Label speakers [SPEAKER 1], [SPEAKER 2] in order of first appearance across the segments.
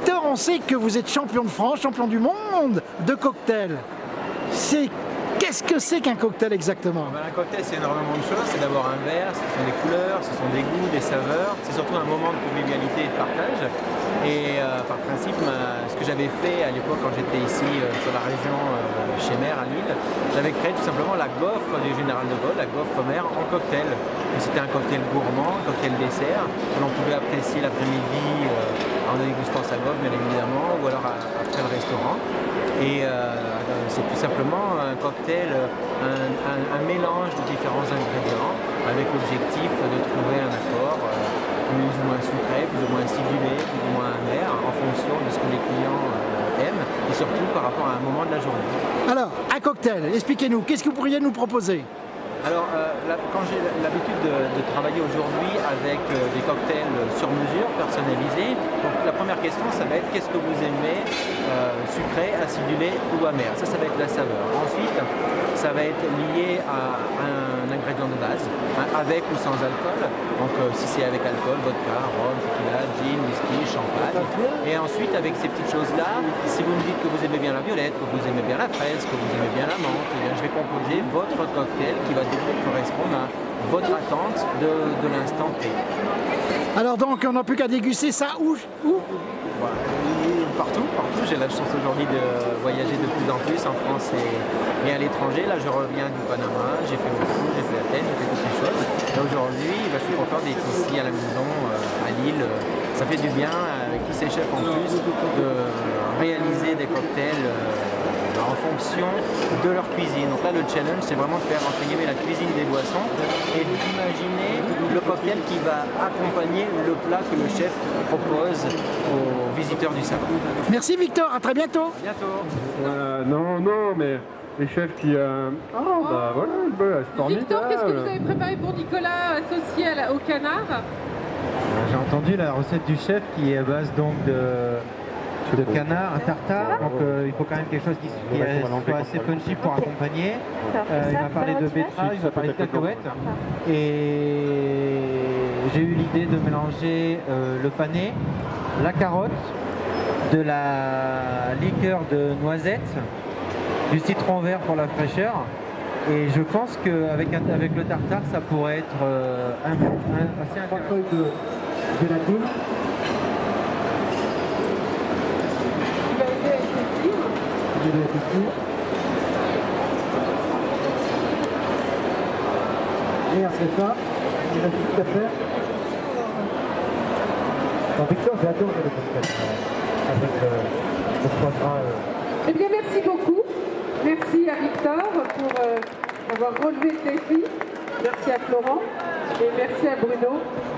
[SPEAKER 1] Victor, on sait que vous êtes champion de France, champion du monde de cocktail. Qu'est-ce que c'est qu'un cocktail exactement?
[SPEAKER 2] Un cocktail, c'est énormément de choses. C'est d'abord un verre, ce sont des couleurs, ce sont des goûts, des saveurs. C'est surtout un moment de convivialité et de partage. Et par principe, ce que j'avais fait à l'époque quand j'étais ici sur la région chez Mer à Lille, j'avais créé tout simplement la gaufre du Général de Gaulle, la gaufre Mer en cocktail. C'était un cocktail gourmand, un cocktail dessert, que l'on pouvait apprécier l'après-midi en dégustant sa gaufre bien évidemment, ou alors après le restaurant. Et c'est tout simplement un cocktail, un mélange de différents ingrédients avec l'objectif de trouver un accord plus ou moins sucré, plus ou moins acidulé, plus ou moins amer en fonction de ce que les clients aiment et surtout par rapport à un moment de la journée.
[SPEAKER 1] Alors, un cocktail, expliquez-nous, qu'est-ce que vous pourriez nous proposer?
[SPEAKER 2] Alors, quand j'ai l'habitude de travailler aujourd'hui avec des cocktails sur mesure, personnalisés, donc la première question, ça va être qu'est-ce que vous aimez, sucré, acidulé ou amer? Ça va être la saveur. Ensuite, ça va être lié à un ingrédient de base, avec ou sans alcool. Donc, si c'est avec alcool, vodka, rhum, tequila, gin, whisky, champagne. Et ensuite, avec ces petites choses-là, si vous me dites que vous aimez bien la violette, que vous aimez bien la fraise, que vous aimez bien la menthe, eh bien, je vais composer votre cocktail qui va correspondre à votre attente de l'instant T.
[SPEAKER 1] Alors donc, on n'a plus qu'à déguster ça où?
[SPEAKER 2] Voilà. Partout. J'ai la chance aujourd'hui de voyager de plus en plus en France et à l'étranger. Là, je reviens du Panama, j'ai fait Moscou, j'ai fait Athènes, j'ai fait toutes ces choses. Et aujourd'hui, je suis content d'être ici à la maison, à Lille. Ça fait du bien, avec tous ces chefs en plus, de réaliser des cocktails en fonction de leur cuisine. Donc là, le challenge, c'est vraiment de faire entre guillemets la cuisine des boissons et d'imaginer le cocktail qui va accompagner le plat que le chef propose aux visiteurs du salon.
[SPEAKER 1] Merci Victor, à très bientôt.
[SPEAKER 2] À bientôt.
[SPEAKER 3] Non, mais les chefs qui... bah voilà, c'est formidable.
[SPEAKER 4] Victor, qu'est-ce que vous avez préparé pour Nicolas associé au canard?
[SPEAKER 5] J'ai entendu la recette du chef qui est à base donc de canard, un tartare, donc il faut quand même quelque chose qui soit assez punchy pour accompagner. Il m'a parlé de betterave, il m'a parlé de cacahuètes. Et j'ai eu l'idée de mélanger le panais, la carotte, de la liqueur de noisette, du citron vert pour la fraîcheur. Et je pense qu'avec le tartare, ça pourrait être assez intéressant. De la poule.
[SPEAKER 6] Et après ça, il a tout à faire. Donc Victor, j'ai adoré le cocktail avec le foie gras.
[SPEAKER 4] Eh bien, merci beaucoup. Merci à Victor pour avoir relevé le défi. Merci à Florent et merci à Bruno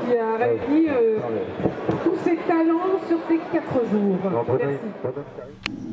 [SPEAKER 4] qui a réuni tous ses talents sur ces 4 jours. Merci.